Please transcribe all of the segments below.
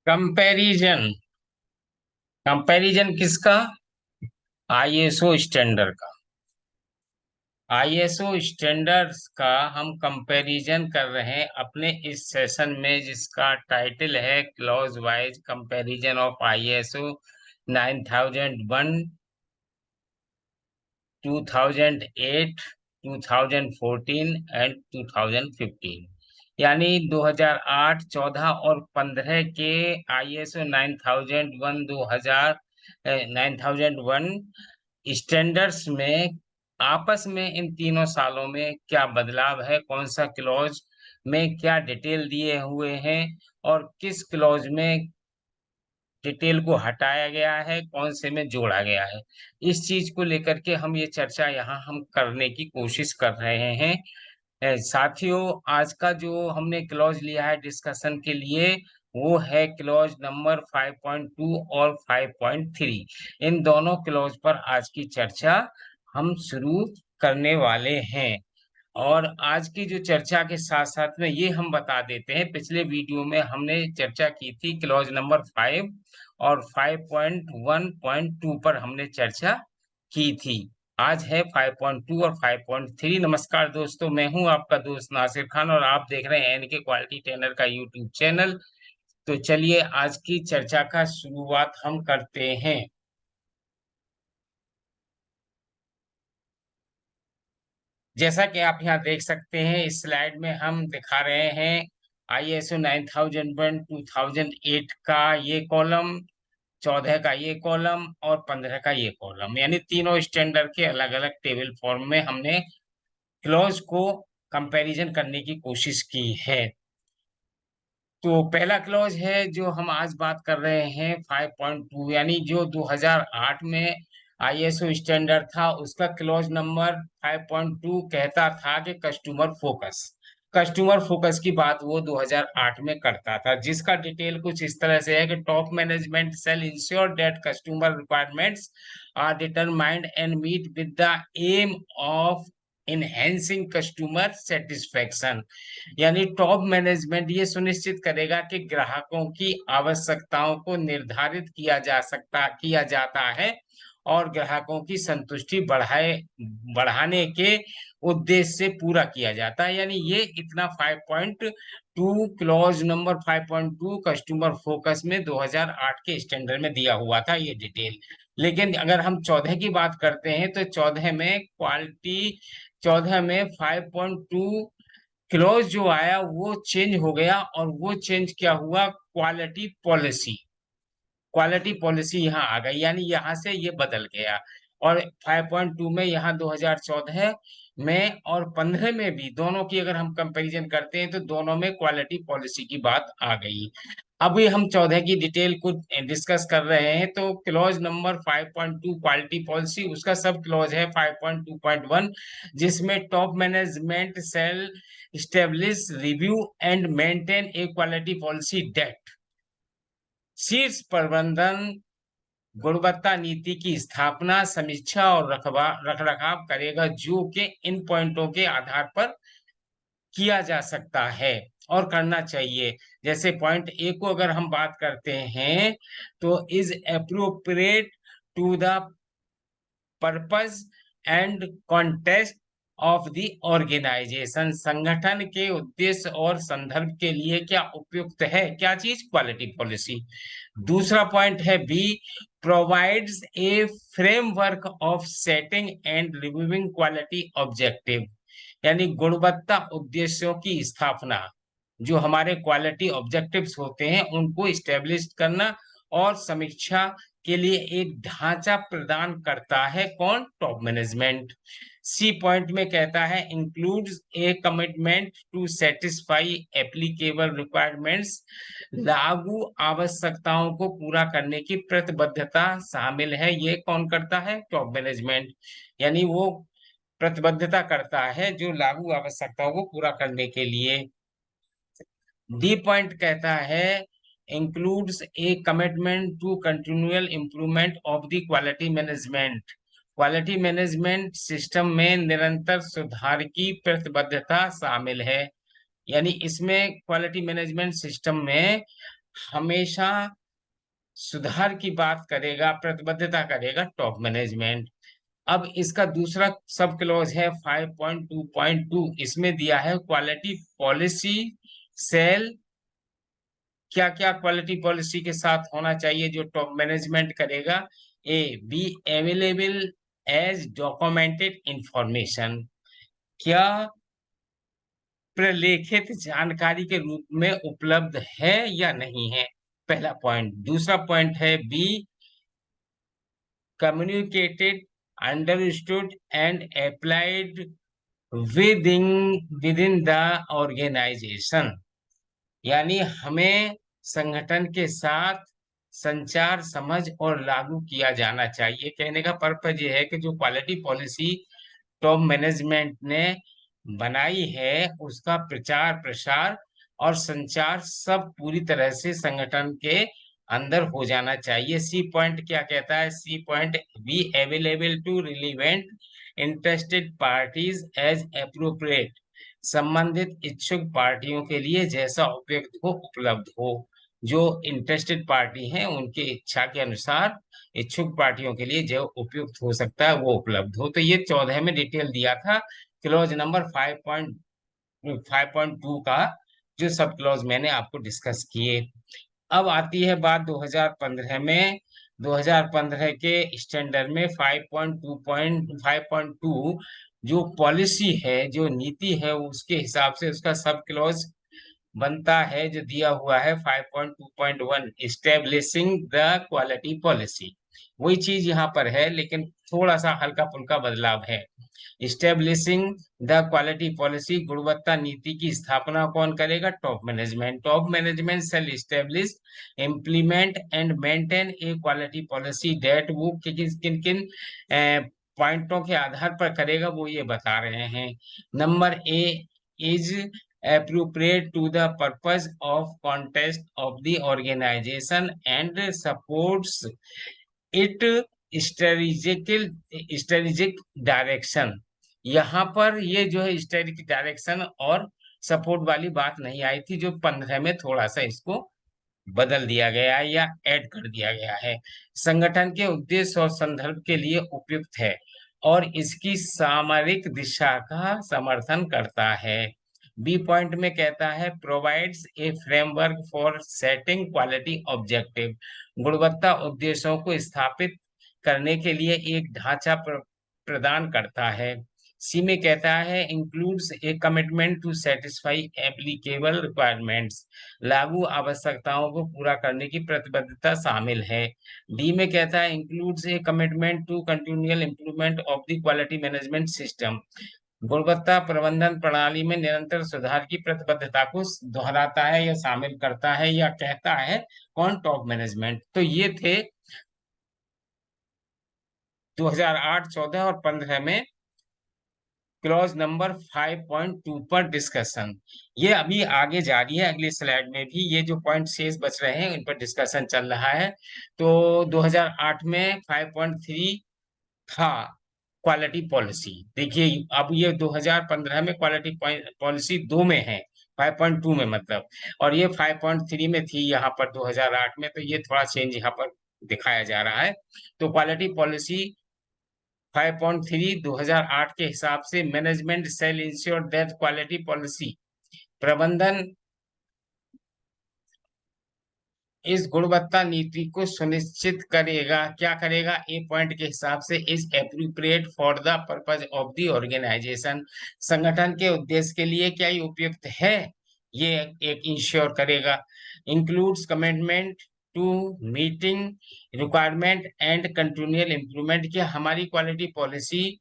Comparison. Comparison किसका? ISO standard का। ISO standards का हम कंपैरिजन कर रहे हैं अपने इस सेशन में, जिसका टाइटल है clause wise comparison of ISO 9001, 2008, 2014 and 2015। यानी 2008, 14 और 15 के आईएसओ 9001 9001 स्टैंडर्ड्स में आपस में इन तीनों सालों में क्या बदलाव है, कौन सा क्लॉज में क्या डिटेल दिए हुए हैं और किस क्लॉज में डिटेल को हटाया गया है, कौन से में जोड़ा गया है। इस चीज को लेकर के हम ये चर्चा यहाँ हम करने की कोशिश कर रहे हैं। साथियों, आज का जो हमने क्लॉज लिया है डिस्कशन के लिए, वो है क्लॉज नंबर 5.2 और 5.3। इन दोनों क्लॉज पर आज की चर्चा हम शुरू करने वाले हैं। और आज की जो चर्चा के साथ साथ में ये हम बता देते हैं, पिछले वीडियो में हमने चर्चा की थी क्लॉज नंबर 5 और 5.1.2 पर हमने चर्चा की थी। आज है 5.2 और 5.3। नमस्कार दोस्तों, मैं हूं आपका दोस्त नासिर खान और आप देख रहे हैं एनके क्वालिटी ट्रेनर का यूट्यूब चैनल। तो चलिए आज की चर्चा का शुरुआत हम करते हैं। जैसा कि आप यहाँ देख सकते हैं, इस स्लाइड में हम दिखा रहे हैं आईएसओ 9001 2008 का ये कॉलम, 14 का ये कॉलम और 15 का ये कॉलम, यानी तीनों स्टैंडर्ड के अलग अलग टेबल फॉर्म में हमने क्लॉज को कंपैरिजन करने की कोशिश की है। तो पहला क्लॉज है जो हम आज बात कर रहे हैं 5.2, यानी जो 2008 में आईएसओ स्टैंडर्ड था उसका क्लॉज नंबर 5.2 कहता था कि कस्टमर फोकस की बात वो 2008 में करता था, जिसका डिटेल कुछ इस तरह से है कि top management shall ensure that customer requirements are determined and meet with the aim of enhancing customer satisfaction. यानी टॉप मैनेजमेंट ये सुनिश्चित करेगा कि ग्राहकों की आवश्यकताओं को निर्धारित किया जाता है और ग्राहकों की संतुष्टि बढ़ाने के उद्देश्य से पूरा किया जाता है। यानी ये इतना 5.2 क्लॉज नंबर 5.2 कस्टमर फोकस में 2008 के स्टैंडर्ड में दिया हुआ था ये डिटेल। लेकिन अगर हम 14 की बात करते हैं तो 14 में 5.2 क्लॉज जो आया वो चेंज हो गया, और वो चेंज क्या हुआ, क्वालिटी पॉलिसी यहाँ आ गई, यानी यहाँ से ये बदल गया। और 5.2 में यहाँ 2014 में और 15 में भी, दोनों की अगर हम कंपैरिजन करते हैं तो दोनों में क्वालिटी पॉलिसी की बात आ गई। अभी हम 14 की डिटेल को डिस्कस कर रहे हैं। तो क्लॉज नंबर 5.2 क्वालिटी पॉलिसी, उसका सब क्लॉज है 5.2.1, जिसमें top management shall establish review and maintain a quality policy that शीर्ष प्रबंधन गुणवत्ता नीति की स्थापना, समीक्षा और रखरखाव करेगा, जो कि इन पॉइंटों के आधार पर किया जा सकता है और करना चाहिए। जैसे पॉइंट ए को अगर हम बात करते हैं तो is appropriate to the purpose and context of the organization. संगठन के उद्देश्य और संदर्भ के लिए क्या उपयुक्त है, क्या चीज, क्वालिटी पॉलिसी। दूसरा पॉइंट है B, provides a framework of setting and reviewing quality objective. यानी गुणवत्ता उद्देश्यों की स्थापना, जो हमारे क्वालिटी ऑब्जेक्टिव्स होते हैं उनको इस्टेब्लिश करना और समीक्षा के लिए एक ढांचा प्रदान करता है, कौन, टॉप मैनेजमेंट। सी पॉइंट में कहता है includes a commitment to satisfy applicable requirements. लागू आवश्यकताओं को पूरा करने की प्रतिबद्धता शामिल है, ये कौन करता है, टॉप मैनेजमेंट। यानी वो प्रतिबद्धता करता है जो लागू आवश्यकताओं को पूरा करने के लिए। डी पॉइंट कहता है includes a commitment to continual improvement of the quality management system में निरंतर सुधार की प्रतिबद्धता शामिल है। यानी इसमें क्वालिटी मैनेजमेंट सिस्टम में हमेशा सुधार की बात करेगा, प्रतिबद्धता करेगा टॉप मैनेजमेंट। अब इसका दूसरा सब क्लॉज है 5.2.2, इसमें दिया है क्वालिटी पॉलिसी सेल, क्या क्या क्वालिटी पॉलिसी के साथ होना चाहिए जो टॉप मैनेजमेंट करेगा। A, be available as documented information, क्या प्रलेखित जानकारी के रूप में उपलब्ध है या नहीं है, पहला पॉइंट। दूसरा पॉइंट है B, communicated, understood and applied within within the organization, यानी हमें संगठन के साथ संचार, समझ और लागू किया जाना चाहिए। कहने का पर्पज ये है कि जो क्वालिटी पॉलिसी टॉप मैनेजमेंट ने बनाई है उसका प्रचार प्रसार और संचार सब पूरी तरह से संगठन के अंदर हो जाना चाहिए। सी पॉइंट क्या कहता है, C point, be available to relevant interested parties as appropriate, संबंधित इच्छुक पार्टियों के लिए जैसा उपयुक्त हो उपलब्ध हो। जो इंटरेस्टेड पार्टी हैं उनके इच्छा के अनुसार इच्छुक पार्टियों के लिए जो उपयुक्त हो सकता है वो उपलब्ध हो। तो ये 14 में डिटेल दिया था क्लॉज नंबर 5.2 का, जो सब क्लॉज मैंने आपको डिस्कस किए। अब आती है बात 2015 में। 2015 के स्टैंडर्ड में 5.2 जो पॉलिसी है, जो नीति है, उसके हिसाब से उसका सब क्लॉज बनता है जो दिया हुआ है 5.2.1, इस्टेब्लिशिंग द क्वालिटी पॉलिसी। वही चीज यहाँ पर है लेकिन थोड़ा सा हल्का फुल्का बदलाव है। इस्टेब्लिशिंग द क्वालिटी पॉलिसी, गुणवत्ता नीति की स्थापना कौन करेगा, top management. Top management shall establish, implement and maintain a quality policy that, वो किन किन पॉइंटों के आधार पर करेगा वो ये बता रहे हैं। Number A, is appropriate to the purpose of context of the organization and supports it strategic direction. यहाँ पर ये जो है स्ट्रेटेजिक डायरेक्शन और सपोर्ट वाली बात नहीं आई थी, जो 15 में थोड़ा सा इसको बदल दिया गया है या ऐड कर दिया गया है। संगठन के उद्देश्य और संदर्भ के लिए उपयुक्त है और इसकी सामरिक दिशा का समर्थन करता है। बी पॉइंट में कहता है provides a framework for setting quality objective, गुणवत्ता उद्देश्यों को स्थापित करने के लिए एक ढांचा प्रदान करता है। सी में कहता है includes a commitment to satisfy applicable requirements, लागू आवश्यकताओं को पूरा करने की प्रतिबद्धता शामिल है। डी में कहता है includes a commitment to continual improvement of the quality management system, गुणवत्ता प्रबंधन प्रणाली में निरंतर सुधार की प्रतिबद्धता को दोहराता है या शामिल करता है या कहता है कौन, टॉप मैनेजमेंट। तो ये थे 2008, 14 और 15 में क्लॉज नंबर 5.2 पर डिस्कशन। ये अभी आगे जारी है, अगली स्लाइड में भी ये जो पॉइंट शेष बच रहे हैं उन पर डिस्कशन चल रहा है। तो 2008 में 5.3 था क्वालिटी पॉलिसी। देखिए अब ये 2015 में क्वालिटी पॉलिसी 2 में है, 5.2 में मतलब, और ये 5.3 में थी यहाँ पर 2008 में। तो ये थोड़ा चेंज यहाँ पर दिखाया जा रहा है। तो क्वालिटी पॉलिसी 5.3 2008 के हिसाब से, management shall ensure that quality policy, प्रबंधन इस गुणवत्ता नीति को सुनिश्चित करेगा, क्या करेगा, ए पॉइंट के हिसाब से, is appropriate for the purpose of the organization, संगठन के उद्देश्य के लिए क्या ये उपयुक्त है, ये एक इंश्योर करेगा। Includes commitment to meeting requirement and continual improvement, क्या हमारी क्वालिटी पॉलिसी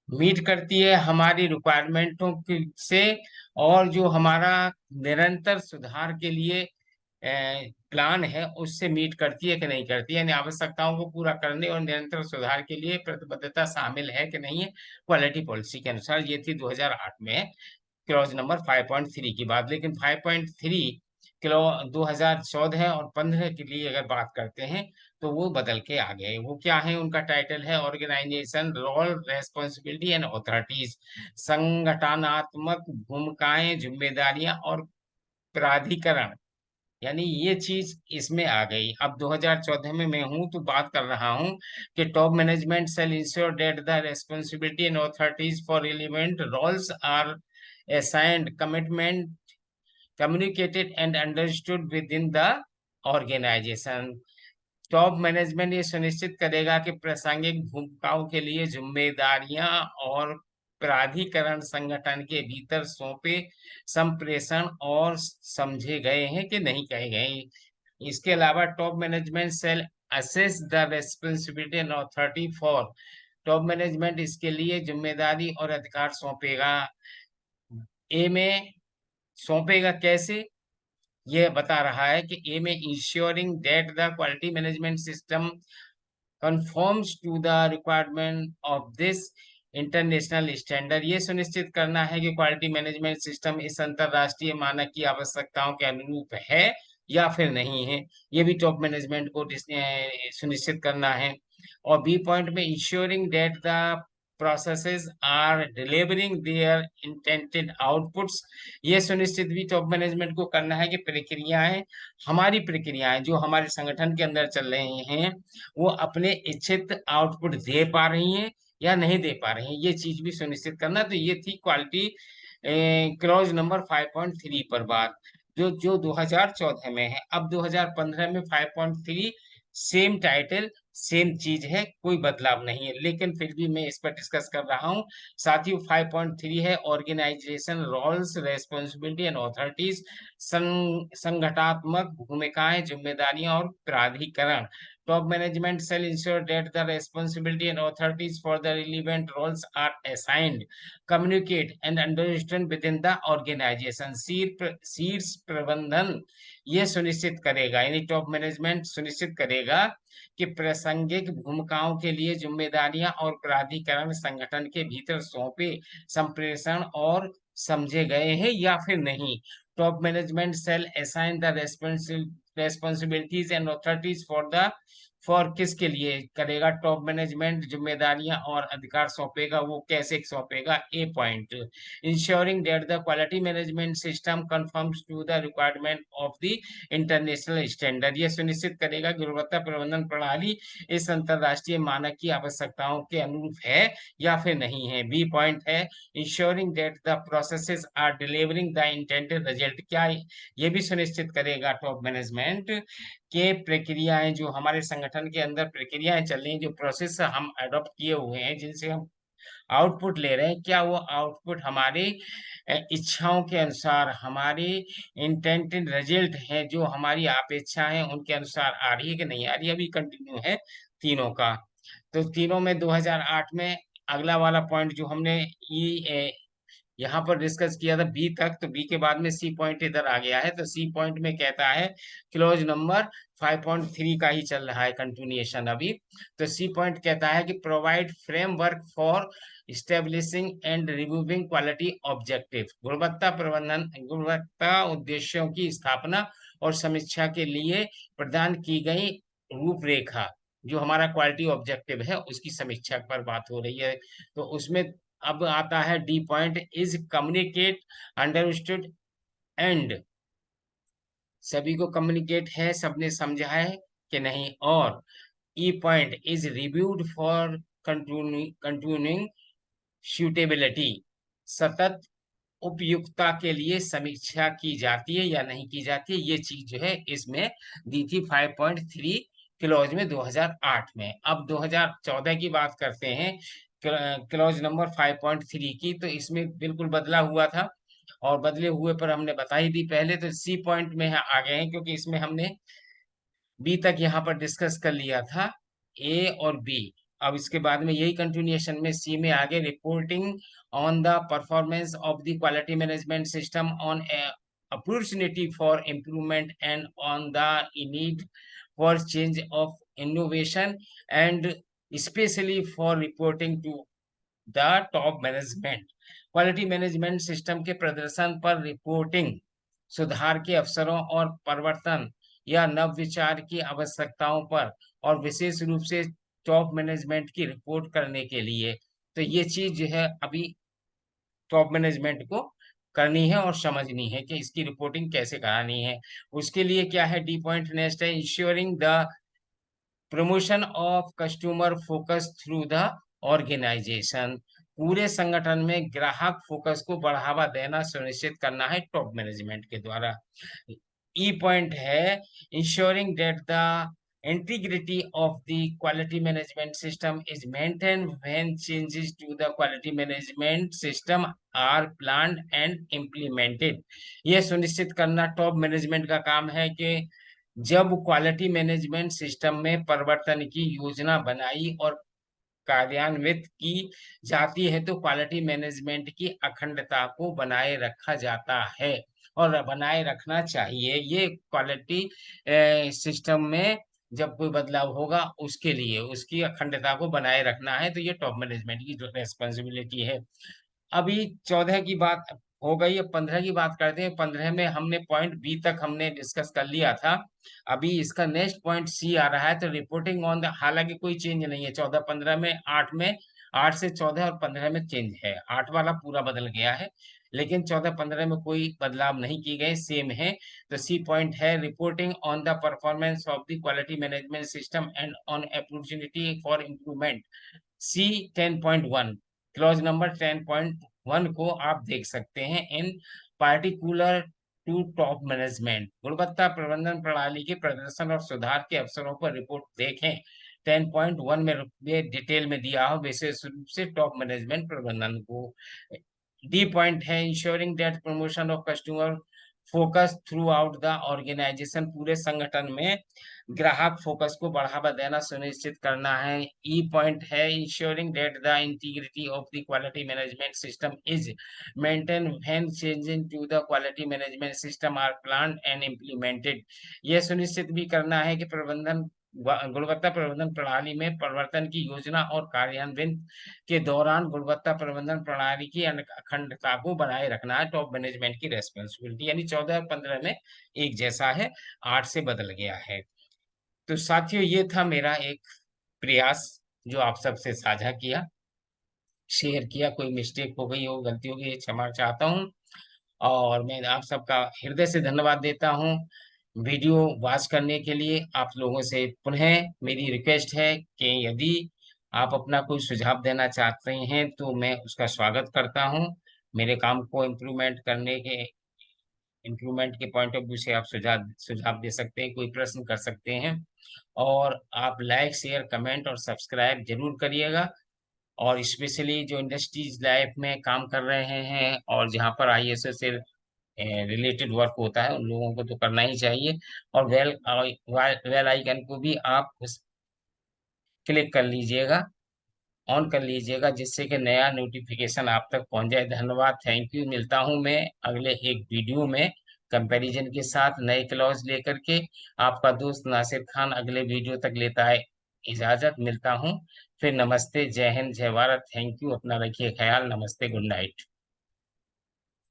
मीट करती है हमारी रिक्वायरमेंटों से, और जो हमारा निरंतर सुधार के लिए प्लान है उससे मीट करती है कि नहीं करती है, यानी आवश्यकताओं को पूरा करने और निरंतर सुधार के लिए प्रतिबद्धता शामिल है कि नहीं है क्वालिटी पॉलिसी के अनुसार। ये थी 2008 में क्लॉज नंबर 5.3 की बात। लेकिन 5.3 क्लॉ 2014 और 15 के लिए अगर बात करते हैं तो वो बदल के आ गए। वो क्या है, उनका टाइटल है organization role responsibility and authorities, संगठनात्मक भूमिकाएं, जिम्मेदारियां और प्राधिकरण यानी ये चीज इसमें आ गई। अब 2014 में मैं हूं तो बात कर रहा हूं कि top management shall ensure that the responsibility and authorities for relevant roles are assigned, commitment communicated and understood within the organization। Top management ये सुनिश्चित करेगा कि प्रासंगिक भूमिकाओं के लिए जिम्मेदारियां और प्राधिकरण संगठन के भीतर सौंपे, संप्रेषण और समझे गए हैं कि नहीं कहे गए। इसके अलावा top management shall assess the responsibility and authority for. Top management इसके लिए जिम्मेदारी और अधिकार सौंपेगा। ए में सौंपेगा कैसे, ये बता रहा है कि ए में ensuring that the quality management system conforms to the requirement of this international standard. ये सुनिश्चित करना है कि क्वालिटी मैनेजमेंट सिस्टम इस अंतरराष्ट्रीय मानक की आवश्यकताओं के अनुरूप है या फिर नहीं है। ये भी टॉप मैनेजमेंट को सुनिश्चित करना है। और बी पॉइंट में ensuring that the processes are delivering their intended outputs। ये सुनिश्चित भी टॉप मैनेजमेंट को करना है कि प्रक्रियाएं, हमारी प्रक्रियाएं जो हमारे संगठन के अंदर चल रही हैं, वो अपने इच्छित आउटपुट दे पा रही हैं या नहीं दे पा रही हैं, ये चीज भी सुनिश्चित करना। तो ये थी क्वालिटी क्लॉज नंबर 5.3 पर बात, जो जो 2014 में है। अब 2015 में 5.3 सेम टाइटल सेम चीज है, कोई बदलाव नहीं है, लेकिन फिर भी मैं इस पर डिस्कस कर रहा हूँ। साथियों 5.3 है organization roles responsibility and authorities, संगठनात्मक भूमिकाएं, जिम्मेदारियां और प्राधिकरण। Top management shall ensure that the responsibility and authorities for the relevant roles are assigned, communicate and understood within the organization। शीर्ष प्रबंधन ये सुनिश्चित करेगा, यानी टॉप मैनेजमेंट सुनिश्चित करेगा कि प्रासंगिक भूमिकाओं के लिए जिम्मेदारियां और प्राधिकरण संगठन के भीतर सौंपे, संप्रेषण और समझे गए हैं या फिर नहीं। Top management shall assign the responsibilities and authorities for किसके लिए करेगा टॉप मैनेजमेंट जिम्मेदारियां और अधिकार सौंपेगा, वो कैसे सौंपेगा। A point, ensuring that the quality management system conforms to the requirement of the international standard. ये सुनिश्चित करेगा कि गुणवत्ता प्रबंधन प्रणाली इस अंतरराष्ट्रीय मानक की आवश्यकताओं के अनुरूप है या फिर नहीं है। बी पॉइंट है ensuring that the processes are delivering the intended result. क्या ये भी सुनिश्चित करेगा टॉप मैनेजमेंट के प्रक्रियाएं, जो हमारे संगठन के अंदर प्रक्रियाएं चल रही हैं, जो प्रोसेस हम अडॉप्ट किए हुए हैं, जिनसे हम आउटपुट ले रहे हैं, क्या वो आउटपुट हमारे इच्छाओं के अनुसार, हमारे इंटेंटेड रिजल्ट है, जो हमारी अपेक्षा है उनके अनुसार आ रही है कि नहीं आ रही है। अभी कंटिन्यू है तीनों का। तो तीनों में 2008 में अगला वाला पॉइंट जो हमने यहाँ पर डिस्कस किया था बी तक, तो बी के बाद में सी पॉइंट इधर आ गया है। तो सी पॉइंट में कहता है क्लोज नंबर 5.3 का ही चल रहा है कंटिन्यूएशन अभी। तो सी पॉइंट कहता है कि provide framework for establishing and reviewing quality objective. गुणवत्ता प्रबंधन, गुणवत्ता उद्देश्यों की स्थापना और समीक्षा के लिए प्रदान की गई रूपरेखा, जो हमारा क्वालिटी ऑब्जेक्टिव है उसकी समीक्षा पर बात हो रही है। तो उसमें अब आता है D point, is communicate understood and, सभी को कम्युनिकेट है, सबने समझा है कि नहीं। और ई point is reviewed for continuing suitability, सतत उपयुक्तता के लिए समीक्षा की जाती है या नहीं की जाती है। ये चीज जो है इसमें दी थी 5.3 क्लॉज में 2008 में। अब 2014 की बात करते हैं, क्लॉज नंबर 5.3 की। तो इसमें बिल्कुल बदला हुआ था, और बदले हुए पर हमने बता ही दी पहले। तो सी पॉइंट में आ गए हैं, क्योंकि इसमें हमने बी तक यहाँ पर डिस्कस कर लिया था, ए और बी। अब इसके बाद में यही कंटिन्यूएशन में सी में आगे, reporting on the performance of the quality management system on opportunity for improvement and on the need for change of innovation and specially for reporting to the top management. Quality management system के प्रदर्शन पर reporting, सुधार के अवसरों और परिवर्तन या नव विचार की आवश्यकताओं पर, और विशेष रूप से टॉप मैनेजमेंट की रिपोर्ट करने के लिए। तो ये चीज जो है अभी टॉप मैनेजमेंट को करनी है और समझनी है कि इसकी रिपोर्टिंग कैसे करानी है। उसके लिए क्या है, डी पॉइंट नेक्स्ट है, ensuring the promotion of customer focus through the organization. पूरे संगठन में ग्राहक फोकस को बढ़ावा देना सुनिश्चित करना है टॉप मैनेजमेंट के द्वारा। ई पॉइंट है, ensuring that the integrity of the quality management system is maintained when changes to the quality management system are planned and implemented। यह सुनिश्चित करना टॉप मैनेजमेंट का काम है कि जब क्वालिटी मैनेजमेंट सिस्टम में परिवर्तन की योजना बनाई और कार्यान्वित की जाती है तो क्वालिटी मैनेजमेंट की अखंडता को बनाए रखा जाता है और बनाए रखना चाहिए। ये क्वालिटी सिस्टम में जब कोई बदलाव होगा उसके लिए उसकी अखंडता को बनाए रखना है, तो ये टॉप मैनेजमेंट की जो रेस्पॉन्सिबिलिटी है। अभी 14 की बात हो गई है, 15 की बात करते हैं। 15 में हमने पॉइंट बी तक हमने डिस्कस कर लिया था। अभी इसका नेक्स्ट पॉइंट सी आ रहा है, तो रिपोर्टिंग ऑन द, हालांकि कोई चेंज नहीं है 14 15 में, 8 में, 8 से 14 और 15 में चेंज है, 8 वाला पूरा बदल गया है, लेकिन 14 15 में कोई बदलाव नहीं किए गए, सेम है। तो सी पॉइंट है, reporting on the performance of the quality management system and on opportunity for improvement. C 10.1, clause number 10.1 को आप देख सकते हैं। In particular to top management, गुणवत्ता प्रबंधन प्रणाली के प्रदर्शन और सुधार के अवसरों पर रिपोर्ट देखें। 10.1 में डिटेल में दिया हो, विशेष रूप से टॉप मैनेजमेंट प्रबंधन को। डी पॉइंट है, ensuring that promotion of customer focus throughout the organization. पूरे संगठन में ग्राहक फोकस को बढ़ावा देना सुनिश्चित करना है। ई पॉइंट है, ensuring that the integrity of the quality management system is maintain when changing to the quality management system are plan and implemented. यह सुनिश्चित भी करना है कि गुणवत्ता प्रबंधन प्रणाली में परिवर्तन की योजना और कार्यान्वयन के दौरान गुणवत्ता प्रबंधन प्रणाली की अखंडता को बनाए रखना है टॉप मैनेजमेंट की रेस्पॉन्सिबिलिटी। यानी 14 और 15 में एक जैसा है, 8 से बदल गया है। तो साथियों, ये था मेरा एक प्रयास जो आप सबसे साझा किया, शेयर किया। कोई मिस्टेक हो गई हो, गलती हो गई, क्षमा चाहता हूँ। और मैं आप सबका हृदय से धन्यवाद देता हूँ वीडियो वॉच करने के लिए। आप लोगों से पुनः मेरी रिक्वेस्ट है कि यदि आप अपना कोई सुझाव देना चाहते हैं तो मैं उसका स्वागत करता हूँ। मेरे काम को इम्प्रूवमेंट के पॉइंट ऑफ व्यू से आप सुझाव सुझाव दे सकते हैं, कोई प्रश्न कर सकते हैं। और आप लाइक शेयर कमेंट और सब्सक्राइब जरूर करिएगा। और स्पेशली जो इंडस्ट्रीज लाइफ में काम कर रहे हैं और जहाँ पर आईएसओ से रिलेटेड वर्क होता है, उन लोगों को तो करना ही चाहिए। और वेल आइकन को भी आप उस क्लिक कर लीजिएगा, ऑन कर लीजिएगा, जिससे कि नया नोटिफिकेशन आप तक पहुंच जाए। धन्यवाद, थैंक यू। मिलता हूं मैं अगले एक वीडियो में कंपैरिजन के साथ नए क्लॉज लेकर के। आपका दोस्त नासिर खान अगले वीडियो तक लेता है इजाजत। मिलता हूं फिर। नमस्ते, जय हिंद, जय भारत, थैंक यू। अपना रखिए ख्याल। नमस्ते, गुड नाइट।